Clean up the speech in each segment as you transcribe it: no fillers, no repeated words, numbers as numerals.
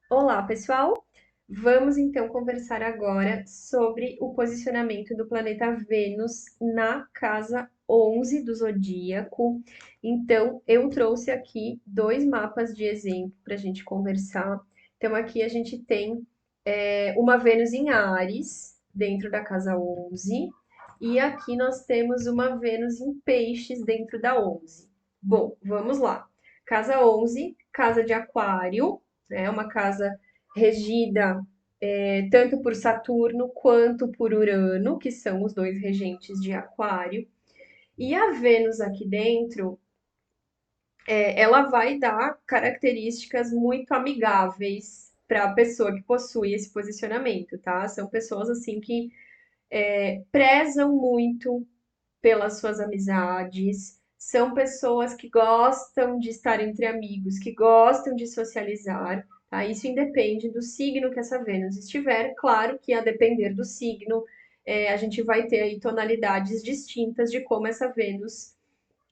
Olá, pessoal! Vamos então conversar agora sobre o posicionamento do planeta Vênus na casa 11 do zodíaco. Então, eu trouxe aqui dois mapas de exemplo para a gente conversar. Então, aqui a gente tem uma Vênus em Áries, dentro da casa 11, e aqui nós temos uma Vênus em Peixes, dentro da 11. Bom, vamos lá. Casa 11, casa de Aquário, né? Uma casa regida tanto por Saturno quanto por Urano, que são os dois regentes de Aquário. E a Vênus aqui dentro, ela vai dar características muito amigáveis para a pessoa que possui esse posicionamento, tá? São pessoas assim que prezam muito pelas suas amizades, são pessoas que gostam de estar entre amigos, que gostam de socializar, tá? Isso independe do signo que essa Vênus estiver. Claro que a depender do signo, a gente vai ter aí tonalidades distintas de como essa Vênus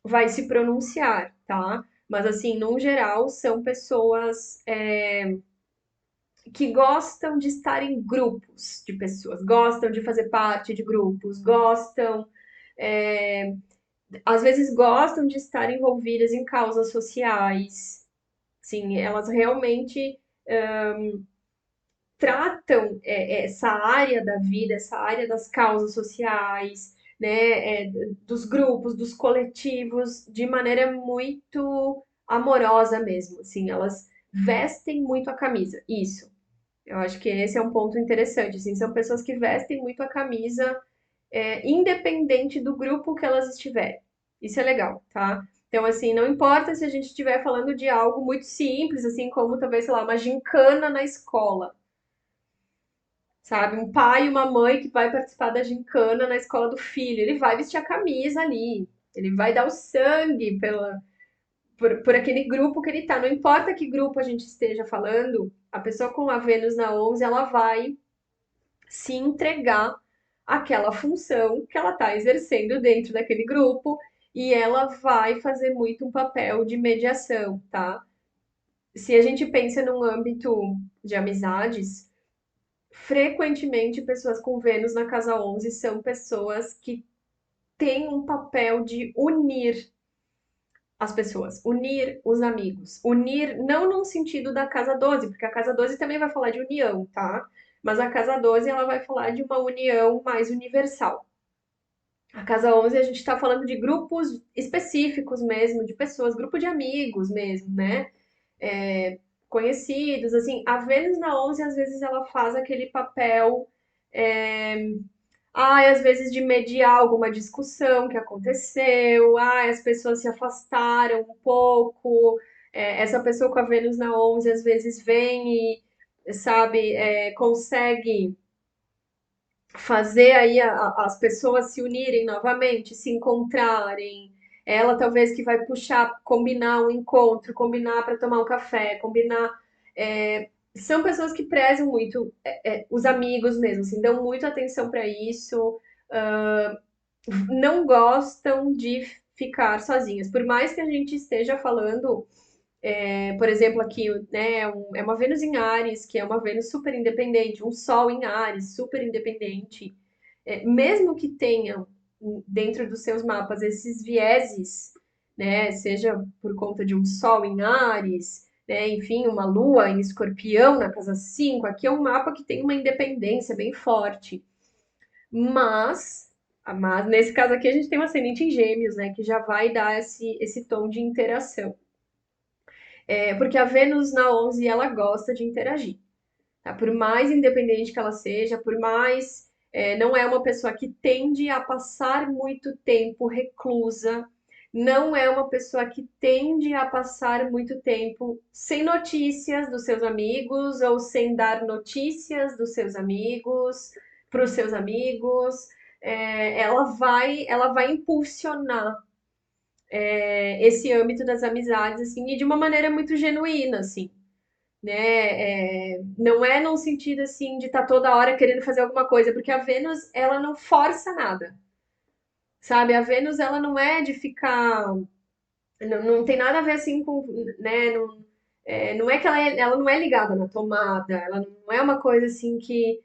vai se pronunciar, tá? Mas assim, no geral, são pessoas que gostam de estar em grupos de pessoas, gostam de fazer parte de grupos, gostam é, às vezes gostam de estar envolvidas em causas sociais. Sim, elas realmente tratam essa área da vida, essa área das causas sociais, né, dos grupos, dos coletivos, de maneira muito amorosa mesmo. Assim, elas vestem muito a camisa. Isso. Eu acho que esse é um ponto interessante. Assim, são pessoas que vestem muito a camisa independente do grupo que elas estiverem. Isso é legal, tá? Então, assim, não importa se a gente estiver falando de algo muito simples, assim como talvez, sei lá, uma gincana na escola, sabe? Um pai e uma mãe que vai participar da gincana na escola do filho, ele vai vestir a camisa ali, ele vai dar o sangue por aquele grupo que ele tá. Não importa que grupo a gente esteja falando, a pessoa com a Vênus na 11, ela vai se entregar àquela função que ela está exercendo dentro daquele grupo e ela vai fazer muito um papel de mediação, tá? Se a gente pensa num âmbito de amizades, frequentemente pessoas com Vênus na casa 11 são pessoas que têm um papel de unir as pessoas, unir os amigos. Unir não num sentido da casa 12, porque a casa 12 também vai falar de união, tá? Mas a casa 12 ela vai falar de uma união mais universal. A casa 11 a gente está falando de grupos específicos mesmo, de pessoas, grupo de amigos mesmo, né? É, conhecidos, assim. A Vênus na 11 às vezes ela faz aquele papel, às vezes de mediar alguma discussão que aconteceu, as pessoas se afastaram um pouco, essa pessoa com a Vênus na 11 às vezes vem e, sabe, consegue fazer aí as pessoas se unirem novamente, se encontrarem. Ela talvez que vai puxar, combinar um encontro, combinar para tomar um café, combinar. São pessoas que prezam muito os amigos mesmo, assim, dão muita atenção para isso, não gostam de ficar sozinhas. Por mais que a gente esteja falando, por exemplo, aqui, né, é uma Vênus em Ares, que é uma Vênus super independente, um Sol em Ares, super independente, mesmo que tenham dentro dos seus mapas esses vieses, né, seja por conta de um Sol em Ares, né, enfim, uma Lua em Escorpião na casa 5, aqui é um mapa que tem uma independência bem forte. Mas, mas nesse caso aqui a gente tem um ascendente em Gêmeos, né, que já vai dar esse tom de interação. Porque a Vênus na 11 ela gosta de interagir. Tá? Por mais independente que ela seja, por mais não é uma pessoa que tende a passar muito tempo reclusa, não é uma pessoa que tende a passar muito tempo sem notícias dos seus amigos ou sem dar notícias dos seus amigos para os seus amigos. Ela vai impulsionar esse âmbito das amizades assim e de uma maneira muito genuína assim, né? Não é num sentido assim de estar tá toda hora querendo fazer alguma coisa, porque a Vênus ela não força nada, sabe? A Vênus ela não é de ficar, não tem nada a ver assim com, né? Não, Não é que ela não é ligada na tomada, ela não é uma coisa assim que.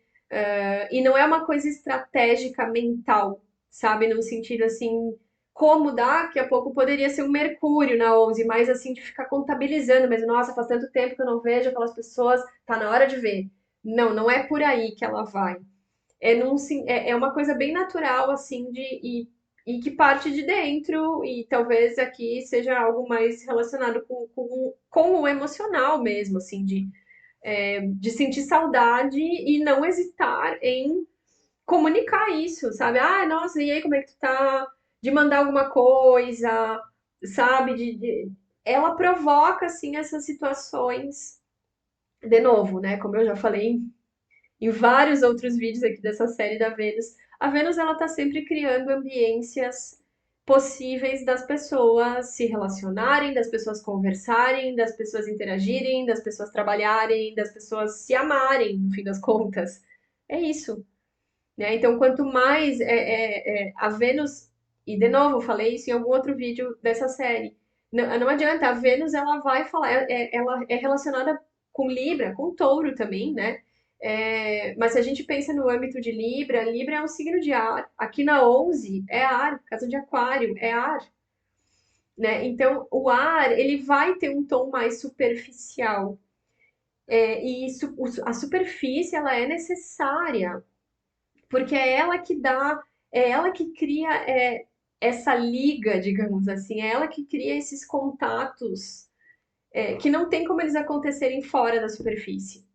E não é uma coisa estratégica mental, sabe? No sentido assim, como daqui a pouco poderia ser um Mercúrio na 11, mas assim, de ficar contabilizando, mas nossa, faz tanto tempo que eu não vejo aquelas pessoas, tá na hora de ver. Não, não é por aí que ela vai. É uma coisa bem natural, assim, e que parte de dentro, e talvez aqui seja algo mais relacionado com o emocional mesmo, assim, de sentir saudade e não hesitar em comunicar isso, sabe? Ah, nossa, e aí, como é que tu tá? De mandar alguma coisa, sabe? Ela provoca, assim, essas situações, de novo, né? Como eu já falei em vários outros vídeos aqui dessa série da Vênus. A Vênus ela está sempre criando ambiências possíveis das pessoas se relacionarem, das pessoas conversarem, das pessoas interagirem, das pessoas trabalharem, das pessoas se amarem, no fim das contas. É isso, né? Então, quanto mais a Vênus, e de novo, eu falei isso em algum outro vídeo dessa série, não adianta, a Vênus ela vai falar, ela é relacionada com Libra, com Touro também, né? Mas se a gente pensa no âmbito de Libra, Libra é um signo de ar. Aqui na 11 é ar, casa de Aquário é ar, né? Então, o ar, ele vai ter um tom mais superficial. E isso, a superfície, ela é necessária porque é ela que cria essa liga, digamos assim, é ela que cria esses contatos que não tem como eles acontecerem fora da superfície,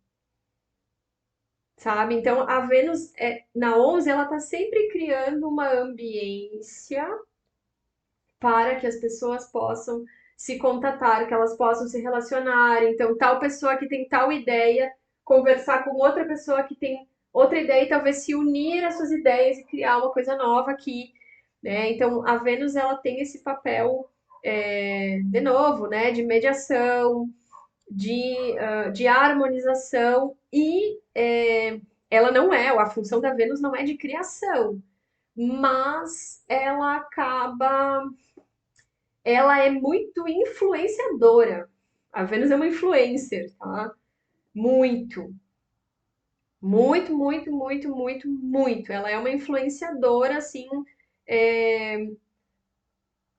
sabe? Então a Vênus na 11 ela tá sempre criando uma ambiência para que as pessoas possam se contatar, que elas possam se relacionar. Então, tal pessoa que tem tal ideia, conversar com outra pessoa que tem outra ideia e talvez se unir às suas ideias e criar uma coisa nova aqui, né? Então, a Vênus ela tem esse papel de novo, né, de mediação, de harmonização e ela não é, a função da Vênus não é de criação, mas ela é muito influenciadora. A Vênus é uma influencer, tá? Muito, muito, muito, muito, muito, muito. Ela é uma influenciadora, assim, é,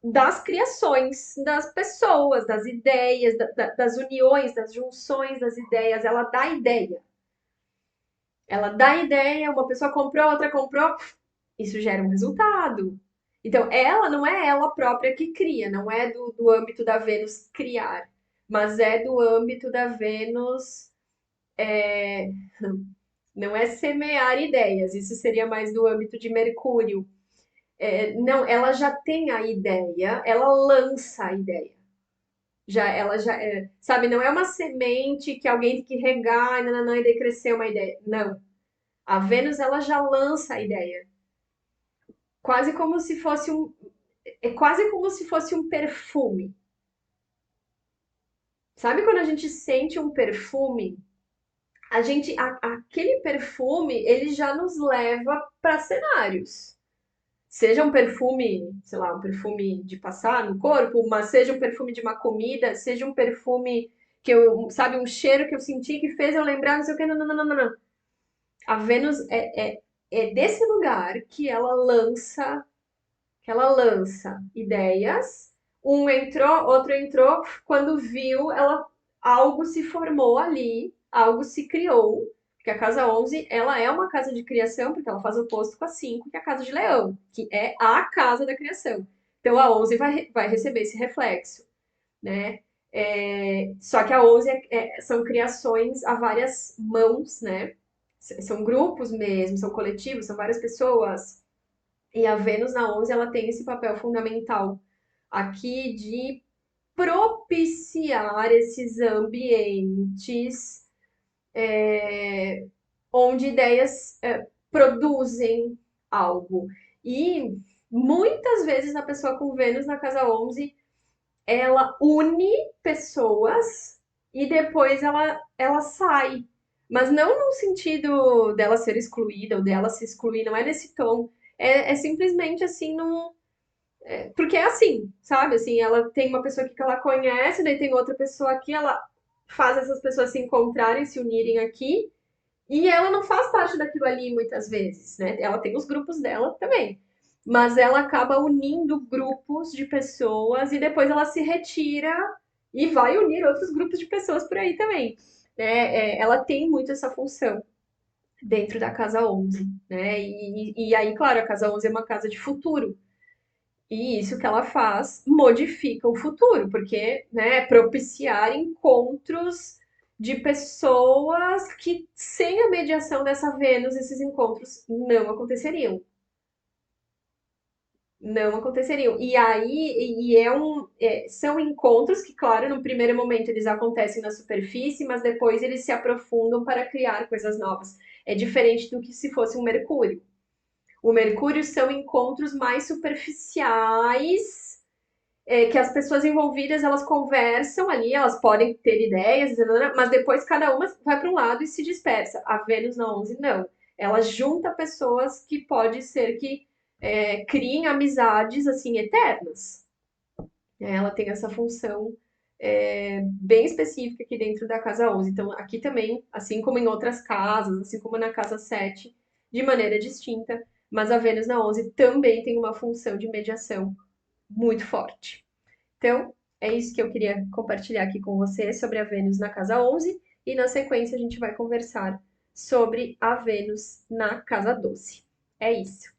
das criações, das pessoas, das ideias, das uniões, das junções das ideias. Ela dá ideia. Ela dá ideia, uma pessoa comprou, outra comprou, isso gera um resultado. Então, ela não é ela própria que cria, não é do âmbito da Vênus criar, mas é do âmbito da Vênus, não é semear ideias, isso seria mais do âmbito de Mercúrio. Não, ela já tem a ideia, ela lança a ideia. Ela já, sabe, não é uma semente que alguém tem que regar, e daí crescer uma ideia. Não. A Vênus, ela já lança a ideia. Quase como se fosse um, é quase como se fosse um perfume. Sabe quando a gente sente um perfume? Aquele perfume, ele já nos leva para cenários. Seja um perfume, sei lá, um perfume de passar no corpo, mas seja um perfume de uma comida, seja um perfume sabe, um cheiro que eu senti que fez eu lembrar, não sei o que, não, não, não, não, não. A Vênus é desse lugar que ela lança ideias, um entrou, outro entrou, quando viu, algo se formou ali, algo se criou, porque a casa 11, ela é uma casa de criação, porque ela faz o oposto com a 5, que é a casa de leão, que é a casa da criação. Então a 11 vai receber esse reflexo, né? Só que a 11 são criações a várias mãos, né? São grupos mesmo, são coletivos, são várias pessoas. E a Vênus na 11 ela tem esse papel fundamental aqui de propiciar esses ambientes onde ideias produzem algo. E muitas vezes a pessoa com Vênus na casa 11 ela une pessoas e depois ela sai. Mas não no sentido dela ser excluída ou dela se excluir, não é nesse tom. É simplesmente assim, porque é assim, sabe? Assim, ela tem uma pessoa aqui que ela conhece, daí tem outra pessoa aqui, ela faz essas pessoas se encontrarem, se unirem aqui, e ela não faz parte daquilo ali muitas vezes, né? Ela tem os grupos dela também. Mas ela acaba unindo grupos de pessoas e depois ela se retira e vai unir outros grupos de pessoas por aí também. Ela tem muito essa função dentro da Casa 11, né? E aí, claro, a Casa 11 é uma casa de futuro. E isso que ela faz modifica o futuro, porque, né, é propiciar encontros de pessoas que, sem a mediação dessa Vênus, esses encontros não aconteceriam. Não aconteceriam. E aí, são encontros que, claro, no primeiro momento eles acontecem na superfície, mas depois eles se aprofundam para criar coisas novas. É diferente do que se fosse um Mercúrio. O Mercúrio são encontros mais superficiais, que as pessoas envolvidas elas conversam ali, elas podem ter ideias, mas depois cada uma vai para um lado e se dispersa. A Vênus na 11 não. Ela junta pessoas que pode ser que criem amizades assim eternas. Ela tem essa função bem específica aqui dentro da casa 11. Então, aqui também, assim como em outras casas, assim como na casa 7, de maneira distinta, mas a Vênus na 11 também tem uma função de mediação muito forte. Então, é isso que eu queria compartilhar aqui com você sobre a Vênus na casa 11 e na sequência a gente vai conversar sobre a Vênus na casa 12. É isso.